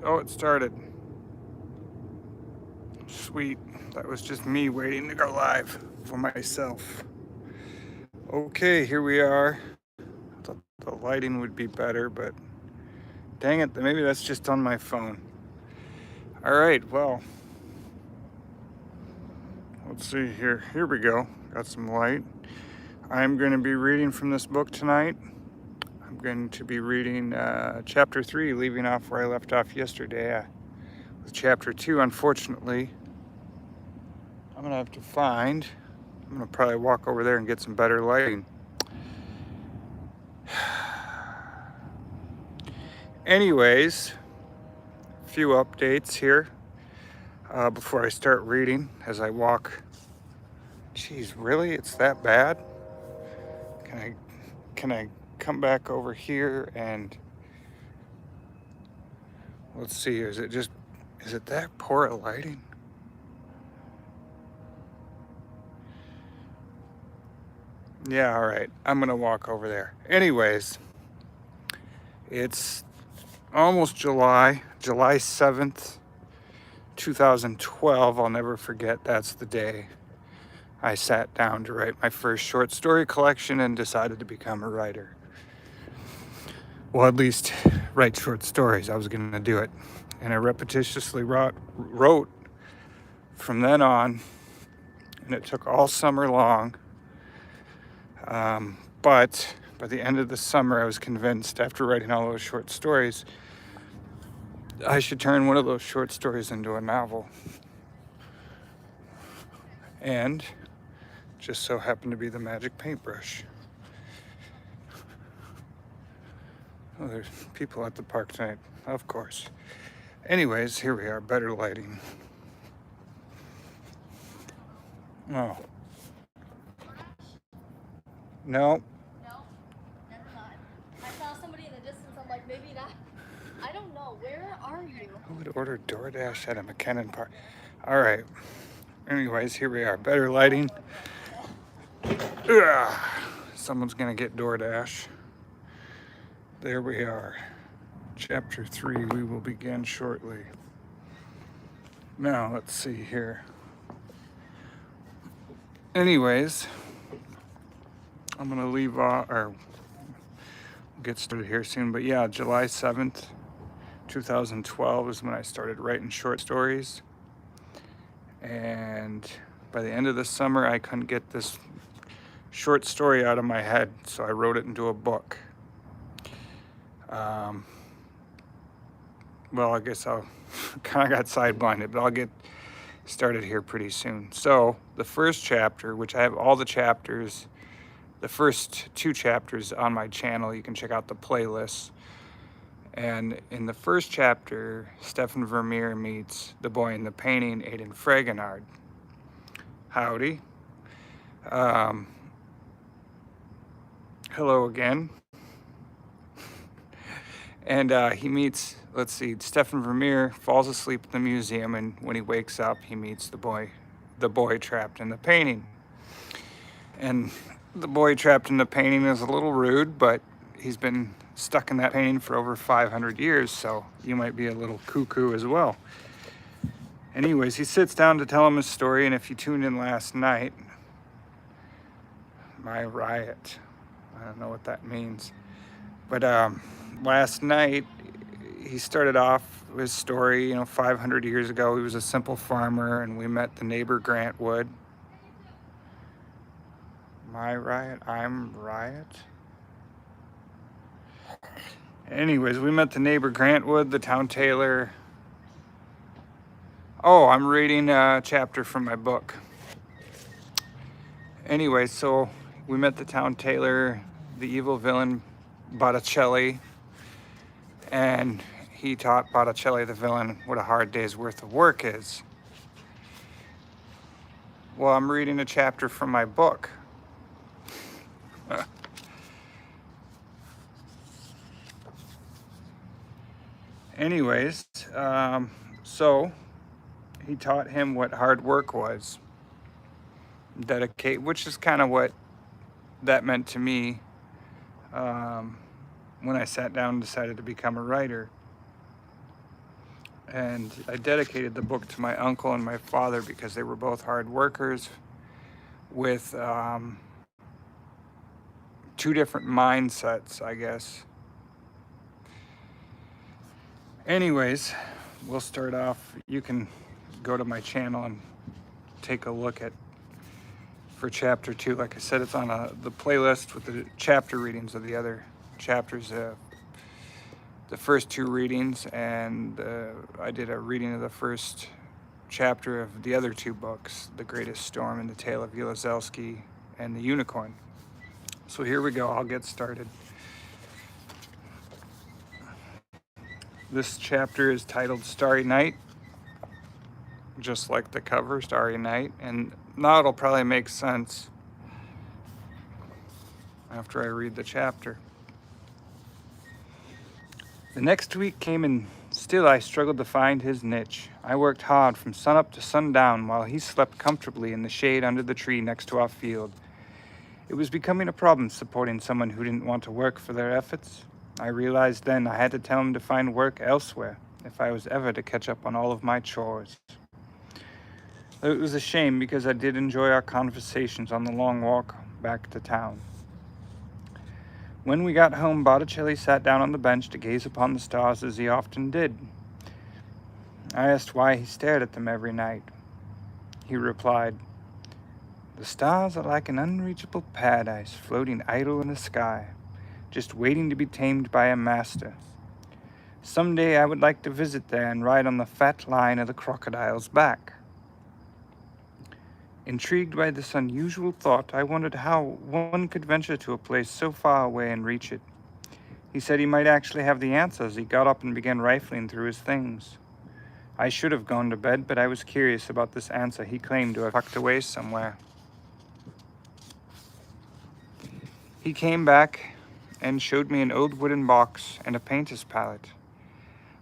Oh, it started. Sweet. That was just me waiting to go live for myself. Okay, here we are. Thought the lighting would be better, but dang it, maybe that's just on my phone. All right, well, let's see here. Here we go. Got some light. I'm going to be reading from this book tonight. I'm going to be reading chapter 3, leaving off where I left off yesterday. With chapter 2, unfortunately, I'm going to have to find. I'm going to probably walk over there and get some better lighting. Anyways, a few updates here before I start reading as I walk. Geez, really? It's that bad? Can I come back over here and let's see, is it that poor at lighting? Yeah, all right. I'm gonna walk over there. Anyways, it's almost July 7th, 2012. I'll never forget, that's the day I sat down to write my first short story collection and decided to become a writer. Well, at least write short stories. I was going to do it. And I repetitiously wrote from then on, and it took all summer long. But by the end of the summer, I was convinced, after writing all those short stories, I should turn one of those short stories into a novel. And just so happened to be the Magic Paintbrush. Oh, there's people at the park tonight, of course. Anyways, here we are, better lighting. Oh. No. No? Never mind. I saw somebody in the distance, I'm like, maybe not. I don't know. Where are you? Who would order DoorDash at a McKinnon Park? All right. Anyways, here we are, better lighting. Ugh. Someone's gonna get DoorDash. There we are. Chapter 3, we will begin shortly. Now, let's see here. Anyways, I'm gonna leave off, or get started here soon, but yeah, July 7th, 2012 is when I started writing short stories. And by the end of the summer, I couldn't get this short story out of my head, so I wrote it into a book. Well, I guess I'll kind of got side-blinded, but I'll get started here pretty soon. So the first chapter, which I have all the chapters, the first 2 chapters on my channel, you can check out the playlists. And in the first chapter, Stefan Vermeer meets the boy in the painting, Aidan Fragonard. Howdy. Hello again. And he meets, let's see, Stefan Vermeer falls asleep in the museum, and when he wakes up, he meets the boy trapped in the painting. And the boy trapped in the painting is a little rude, but he's been stuck in that painting for over 500 years, so you might be a little cuckoo as well. Anyways, he sits down to tell him his story, and if you tuned in last night, my riot, I don't know what that means, but last night he started off his story, 500 years ago. He was a simple farmer, and we met the neighbor Grant Wood. My riot, I'm riot. Anyways, we met the neighbor Grant Wood, the town tailor. Oh, I'm reading a chapter from my book. Anyway, so we met the town tailor, the evil villain Botticelli, and he taught Botticelli, the villain, what a hard day's worth of work is. Well, I'm reading a chapter from my book. Anyways, so he taught him what hard work was. Dedicate, which is kind of what that meant to me when I sat down and decided to become a writer. And I dedicated the book to my uncle and my father because they were both hard workers with two different mindsets, I guess. Anyways, we'll start off. You can go to my channel and take a look at for chapter 2. Like I said, it's on the playlist with the chapter readings of the other chapters. The first 2 readings, and I did a reading of the first chapter of the other 2 books, The Greatest Storm and The Tale of Yelizelsky and the Unicorn. So here we go. I'll get started. This chapter is titled Starry Night, just like the cover, Starry Night, and now it'll probably make sense after I read the chapter. The next week came, and still I struggled to find his niche. I worked hard from sunup to sundown while he slept comfortably in the shade under the tree next to our field. It was becoming a problem supporting someone who didn't want to work for their efforts. I realized then I had to tell him to find work elsewhere if I was ever to catch up on all of my chores. It was a shame because I did enjoy our conversations on the long walk back to town. When we got home, Botticelli sat down on the bench to gaze upon the stars as he often did. I asked why he stared at them every night. He replied, "The stars are like an unreachable paradise floating idle in the sky, just waiting to be tamed by a master. Someday I would like to visit there and ride on the fat line of the crocodile's back." Intrigued by this unusual thought, I wondered how one could venture to a place so far away and reach it. He said he might actually have the answer as he got up and began rifling through his things. I should have gone to bed, but I was curious about this answer he claimed to have tucked away somewhere. He came back and showed me an old wooden box and a painter's palette.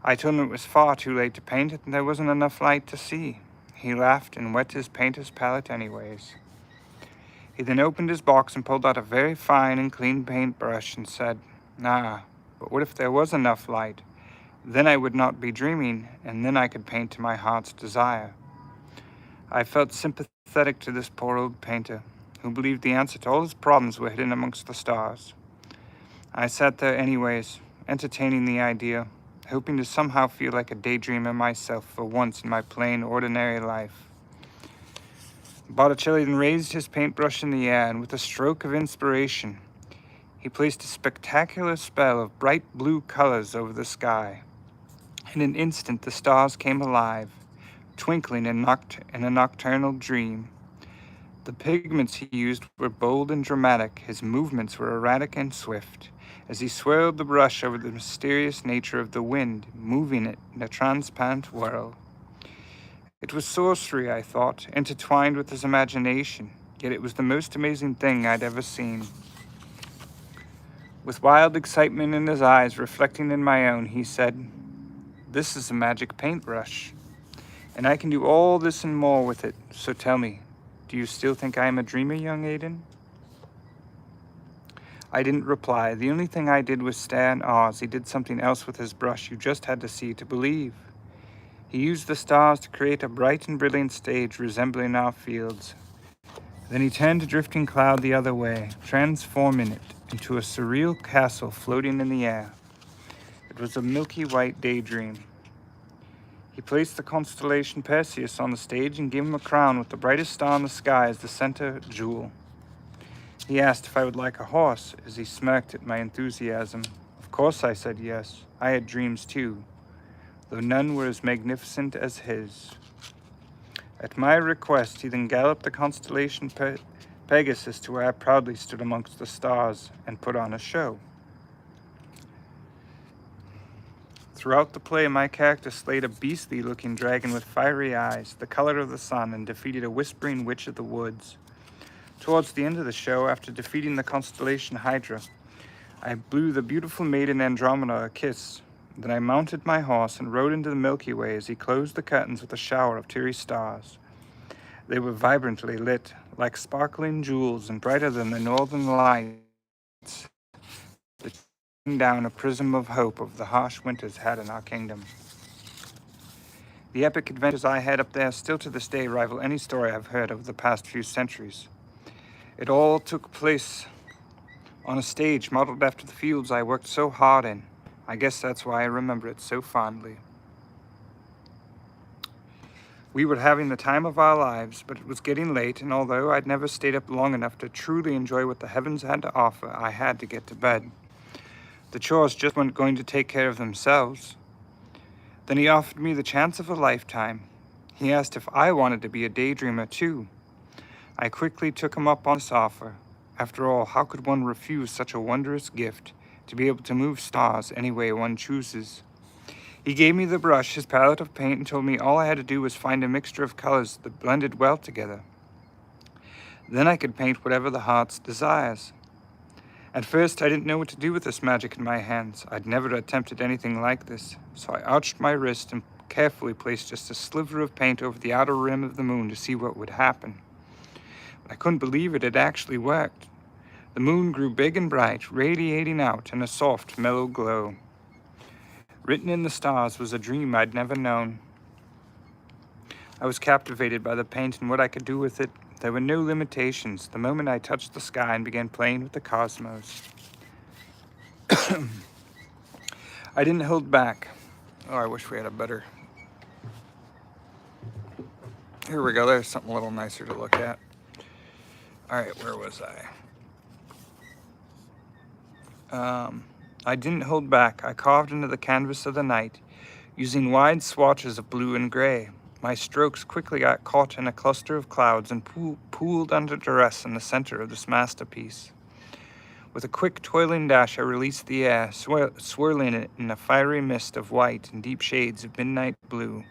I told him it was far too late to paint it and there wasn't enough light to see. He laughed and wet his painter's palette anyways. He then opened his box and pulled out a very fine and clean paintbrush and said, "Nah, but what if there was enough light? Then I would not be dreaming, and then I could paint to my heart's desire." I felt sympathetic to this poor old painter, who believed the answer to all his problems were hidden amongst the stars. I sat there anyways, entertaining the idea, hoping to somehow feel like a daydreamer myself for once in my plain, ordinary life. Botticelli then raised his paintbrush in the air, and with a stroke of inspiration, he placed a spectacular spell of bright blue colors over the sky. In an instant, the stars came alive, twinkling in a nocturnal dream. The pigments he used were bold and dramatic. His movements were erratic and swift, as he swirled the brush over the mysterious nature of the wind, moving it in a transparent whirl. It was sorcery, I thought, intertwined with his imagination, yet it was the most amazing thing I'd ever seen. With wild excitement in his eyes reflecting in my own, he said, "This is a magic paintbrush, and I can do all this and more with it, so tell me, do you still think I am a dreamer, young Aiden?" I didn't reply. The only thing I did was stare in awe as he did something else with his brush you just had to see to believe. He used the stars to create a bright and brilliant stage resembling our fields. Then he turned a drifting cloud the other way, transforming it into a surreal castle floating in the air. It was a milky white daydream. He placed the constellation Perseus on the stage and gave him a crown with the brightest star in the sky as the center jewel. He asked if I would like a horse as he smirked at my enthusiasm. Of course I said yes. I had dreams too, though none were as magnificent as his. At my request, he then galloped the constellation Pegasus to where I proudly stood amongst the stars and put on a show. Throughout the play, my character slayed a beastly-looking dragon with fiery eyes, the color of the sun, and defeated a whispering witch of the woods. Towards the end of the show, after defeating the constellation Hydra, I blew the beautiful maiden Andromeda a kiss. Then I mounted my horse and rode into the Milky Way as he closed the curtains with a shower of teary stars. They were vibrantly lit, like sparkling jewels, and brighter than the northern lights that shone down a prism of hope over the harsh winters had in our kingdom. The epic adventures I had up there still to this day rival any story I've heard over the past few centuries. It all took place on a stage modeled after the fields I worked so hard in. I guess that's why I remember it so fondly. We were having the time of our lives, but it was getting late, and although I'd never stayed up long enough to truly enjoy what the heavens had to offer, I had to get to bed. The chores just weren't going to take care of themselves. Then he offered me the chance of a lifetime. He asked if I wanted to be a daydreamer too. I quickly took him up on this offer. After all, how could one refuse such a wondrous gift, to be able to move stars any way one chooses? He gave me the brush, his palette of paint, and told me all I had to do was find a mixture of colors that blended well together. Then I could paint whatever the heart desires. At first, I didn't know what to do with this magic in my hands. I'd never attempted anything like this, so I arched my wrist and carefully placed just a sliver of paint over the outer rim of the moon to see what would happen. But I couldn't believe it had actually worked. The moon grew big and bright, radiating out in a soft, mellow glow. Written in the stars was a dream I'd never known. I was captivated by the paint and what I could do with it. There were no limitations the moment I touched the sky and began playing with the cosmos. I didn't hold back. Oh, I wish we had a better... Here we go, there's something a little nicer to look at. Alright, where was I? I didn't hold back. I carved into the canvas of the night, using wide swatches of blue and gray. My strokes quickly got caught in a cluster of clouds and pooled under duress in the center of this masterpiece. With a quick, toiling dash, I released the air, swirling it in a fiery mist of white and deep shades of midnight blue.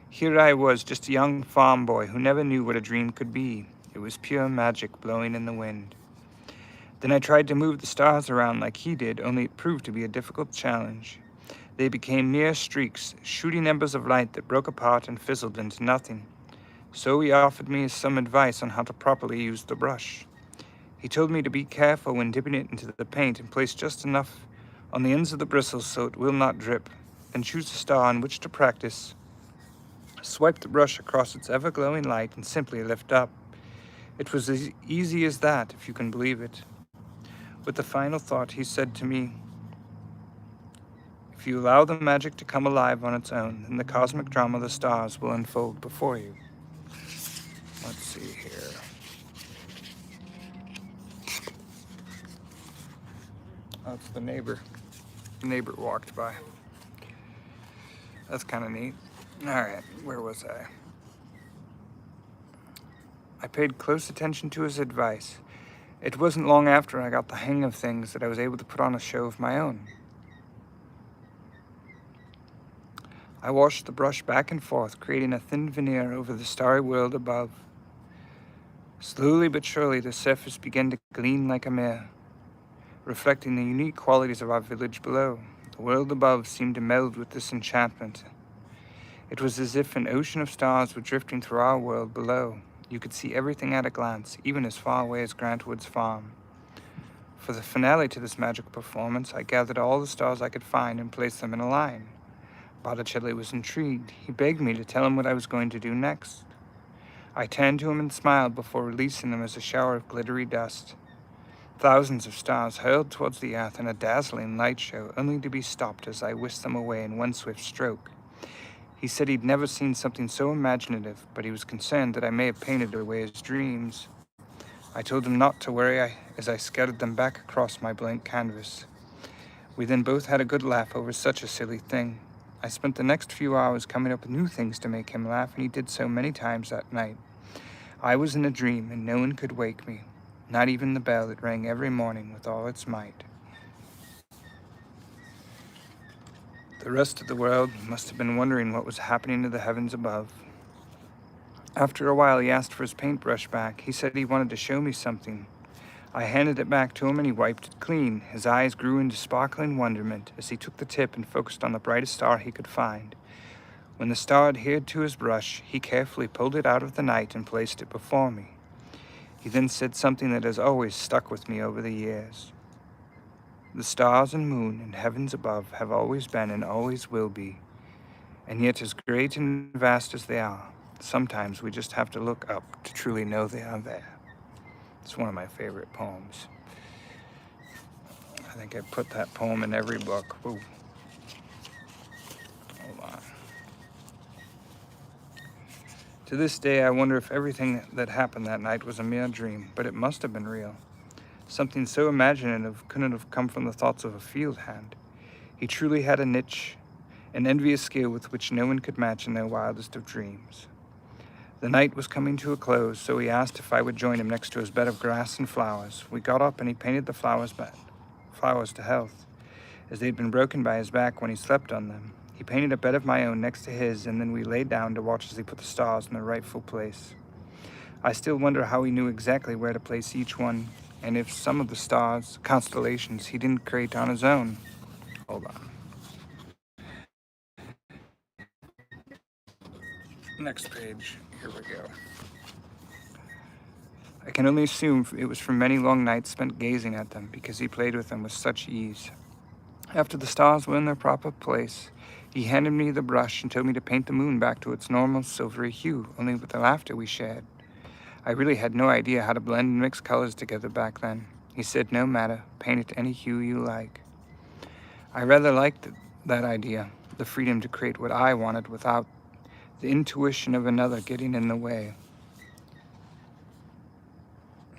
Here I was, just a young farm boy who never knew what a dream could be. It was pure magic blowing in the wind. Then I tried to move the stars around like he did, only it proved to be a difficult challenge. They became mere streaks, shooting embers of light that broke apart and fizzled into nothing. So he offered me some advice on how to properly use the brush. He told me to be careful when dipping it into the paint and place just enough on the ends of the bristles so it will not drip. Then choose a star on which to practice. Swipe the brush across its ever-glowing light and simply lift up. It was as easy as that, if you can believe it. With the final thought, he said to me, if you allow the magic to come alive on its own, then the cosmic drama of the stars will unfold before you. Let's see here. That's the neighbor. The neighbor walked by. That's kind of neat. All right, where was I? I paid close attention to his advice. It wasn't long after I got the hang of things that I was able to put on a show of my own. I washed the brush back and forth, creating a thin veneer over the starry world above. Slowly but surely, the surface began to gleam like a mirror, reflecting the unique qualities of our village below. The world above seemed to meld with this enchantment. It was as if an ocean of stars were drifting through our world below. You could see everything at a glance, even as far away as Grantwood's farm. For the finale to this magical performance, I gathered all the stars I could find and placed them in a line. Botticelli was intrigued. He begged me to tell him what I was going to do next. I turned to him and smiled before releasing them as a shower of glittery dust. Thousands of stars hurled towards the earth in a dazzling light show, only to be stopped as I whisked them away in one swift stroke. He said he'd never seen something so imaginative, but he was concerned that I may have painted away his dreams. I told him not to worry as I scattered them back across my blank canvas. We then both had a good laugh over such a silly thing. I spent the next few hours coming up with new things to make him laugh, and he did so many times that night. I was in a dream, and no one could wake me, not even the bell that rang every morning with all its might. The rest of the world must have been wondering what was happening to the heavens above. After a while, he asked for his paintbrush back. He said he wanted to show me something. I handed it back to him and he wiped it clean. His eyes grew into sparkling wonderment as he took the tip and focused on the brightest star he could find. When the star adhered to his brush, he carefully pulled it out of the night and placed it before me. He then said something that has always stuck with me over the years. The stars and moon and heavens above have always been and always will be, And yet, as great and vast as they are, sometimes we just have to look up to truly know they are there. It's one of my favorite poems. I think I put that poem in every book. Ooh. Hold on. To this day, I wonder if everything that happened that night was a mere dream, but it must have been real. Something so imaginative couldn't have come from the thoughts of a field hand. He truly had a niche, an envious skill with which no one could match in their wildest of dreams. The night was coming to a close, so he asked if I would join him next to his bed of grass and flowers. We got up and he painted the flowers to health, as they'd been broken by his back when he slept on them. He painted a bed of my own next to his, and then we laid down to watch as he put the stars in their rightful place. I still wonder how he knew exactly where to place each one, and if some of the stars, constellations, he didn't create on his own. Hold on. Next page. Here we go. I can only assume it was from many long nights spent gazing at them, because he played with them with such ease. After the stars were in their proper place, he handed me the brush and told me to paint the moon back to its normal silvery hue, only with the laughter we shared. I really had no idea how to blend and mix colors together back then. He said, no matter, paint it any hue you like. I rather liked that idea, the freedom to create what I wanted without the intuition of another getting in the way.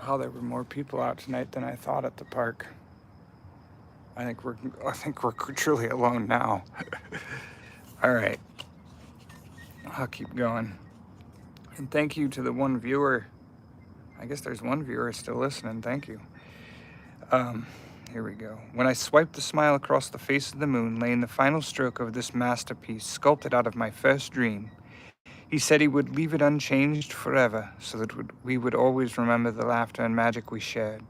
Oh, there were more people out tonight than I thought at the park. I think we're truly alone now. All right, I'll keep going. And thank you to the one viewer. I guess there's one viewer still listening. Thank you. Here we go. When I swiped the smile across the face of the moon, laying the final stroke of this masterpiece sculpted out of my first dream, he said he would leave it unchanged forever, so that we would always remember the laughter and magic we shared.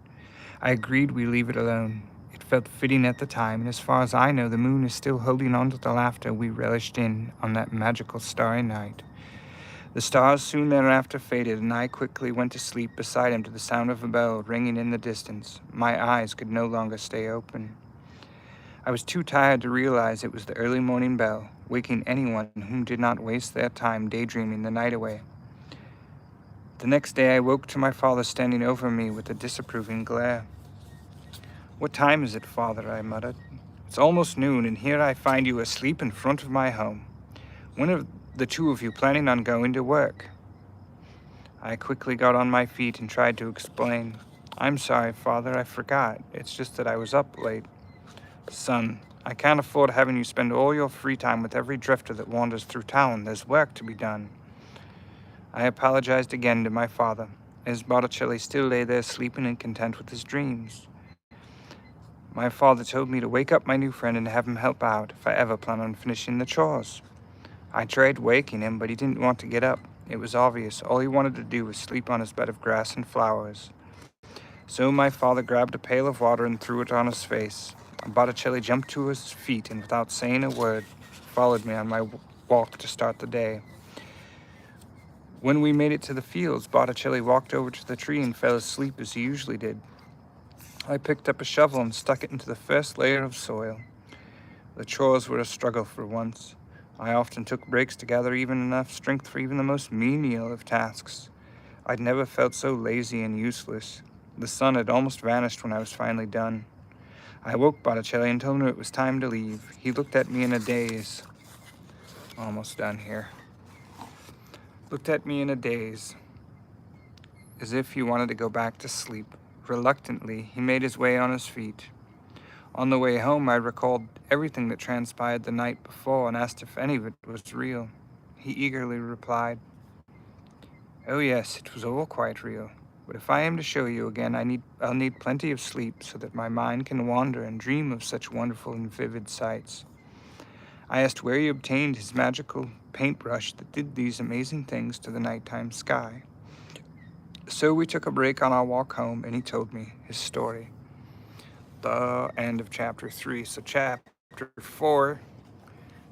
I agreed we leave it alone. It felt fitting at the time, and as far as I know, the moon is still holding on to the laughter we relished in on that magical starry night. The stars soon thereafter faded, and I quickly went to sleep beside him to the sound of a bell ringing in the distance. My eyes could no longer stay open. I was too tired to realize it was the early morning bell, waking anyone who did not waste their time daydreaming the night away. The next day I woke to my father standing over me with a disapproving glare. "What time is it, Father?" I muttered. "It's almost noon, and here I find you asleep in front of my home. When are the two of you planning on going to work?" I quickly got on my feet and tried to explain. "I'm sorry, Father, I forgot. It's just that I was up late." "Son, I can't afford having you spend all your free time with every drifter that wanders through town. There's work to be done." I apologized again to my father, as Botticelli still lay there sleeping and content with his dreams. My father told me to wake up my new friend and have him help out if I ever plan on finishing the chores. I tried waking him, but he didn't want to get up. It was obvious all he wanted to do was sleep on his bed of grass and flowers. So my father grabbed a pail of water and threw it on his face. Botticelli jumped to his feet and, without saying a word, followed me on my walk to start the day. When we made it to the fields, Botticelli walked over to the tree and fell asleep as he usually did. I picked up a shovel and stuck it into the first layer of soil. The chores were a struggle for once. I often took breaks to gather even enough strength for even the most menial of tasks. I'd never felt so lazy and useless. The sun had almost vanished when I was finally done. I woke Botticelli and told him it was time to leave. He looked at me in a daze. Almost done here. Looked at me in a daze, as if he wanted to go back to sleep. Reluctantly, he made his way on his feet. On the way home, I recalled everything that transpired the night before and asked if any of it was real. He eagerly replied, "Oh yes, it was all quite real. But if I am to show you again, I'll need plenty of sleep so that my mind can wander and dream of such wonderful and vivid sights." I asked where he obtained his magical paintbrush that did these amazing things to the nighttime sky. So we took a break on our walk home, and he told me his story. The end of chapter 3. So chapter 4,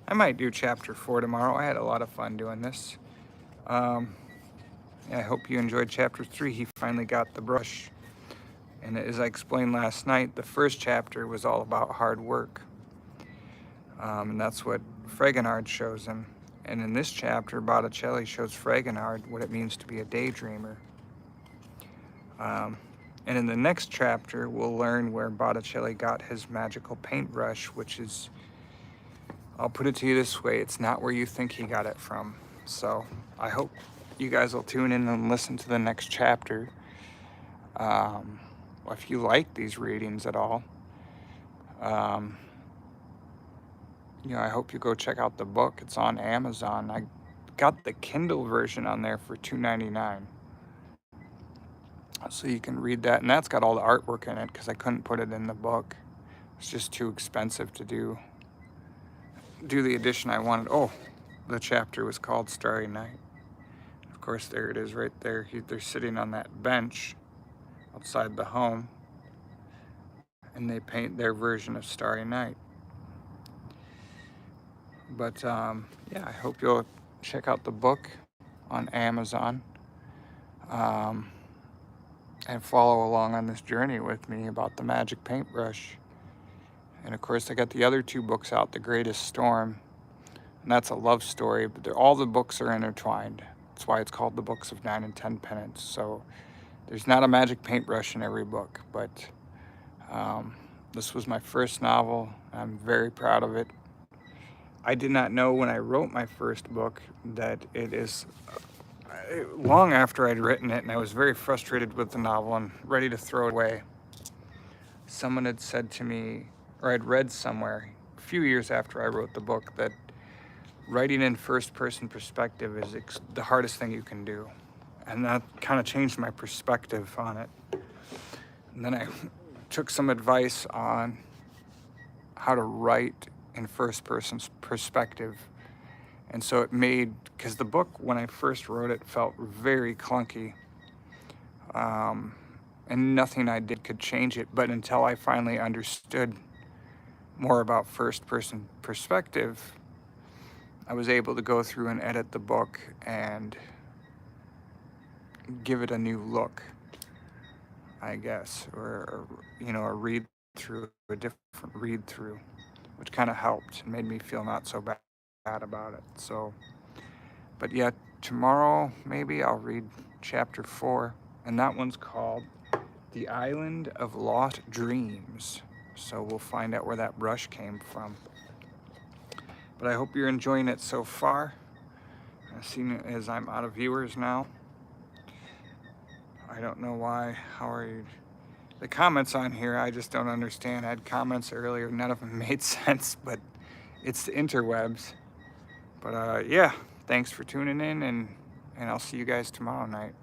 I might do chapter 4 tomorrow. I had a lot of fun doing this. I hope you enjoyed chapter 3. He finally got the brush. And as I explained last night, the first chapter was all about hard work. And that's what Fragonard shows him. And in this chapter, Botticelli shows Fragonard what it means to be a daydreamer. And in the next chapter, we'll learn where Botticelli got his magical paintbrush, which is, I'll put it to you this way, it's not where you think he got it from. So I hope you guys will tune in and listen to the next chapter. If you like these readings at all, I hope you go check out the book. It's on Amazon. I got the Kindle version on there for $2.99. So you can read that, and that's got all the artwork in it because I couldn't put it in the book. It's just too expensive to do the edition I wanted. Oh, the chapter was called Starry Night. Of course, there it is right there. They're sitting on that bench outside the home, and they paint their version of Starry Night. But yeah, I hope you'll check out the book on Amazon. And follow along on this journey with me about the Magic Paintbrush. And of course, I got the other two books out, The Greatest Storm, and that's a love story, but all the books are intertwined. That's why it's called the Books of 9 and 10 Penance. So there's not a magic paintbrush in every book, but this was my first novel. I'm very proud of it. I did not know when I wrote my first book that it is long after I'd written it, and I was very frustrated with the novel and ready to throw it away. Someone had said to me, or I'd read somewhere a few years after I wrote the book, that writing in first-person perspective is the hardest thing you can do. And that kind of changed my perspective on it. And then I took some advice on how to write in first-person perspective. And so it made, because the book, when I first wrote it, felt very clunky. And nothing I did could change it. But until I finally understood more about first-person perspective, I was able to go through and edit the book and give it a new look, I guess, or a read-through, a different read-through, which kind of helped and made me feel not so bad about it. So, but yeah, tomorrow maybe I'll read chapter 4, and that one's called The Island of Lost Dreams. So we'll find out where that brush came from. But I hope you're enjoying it so far. Seeing as I'm out of viewers now, I don't know why. How are you? The comments on here, I just don't understand. I had comments earlier, none of them made sense, but it's the interwebs. But yeah, thanks for tuning in, and I'll see you guys tomorrow night.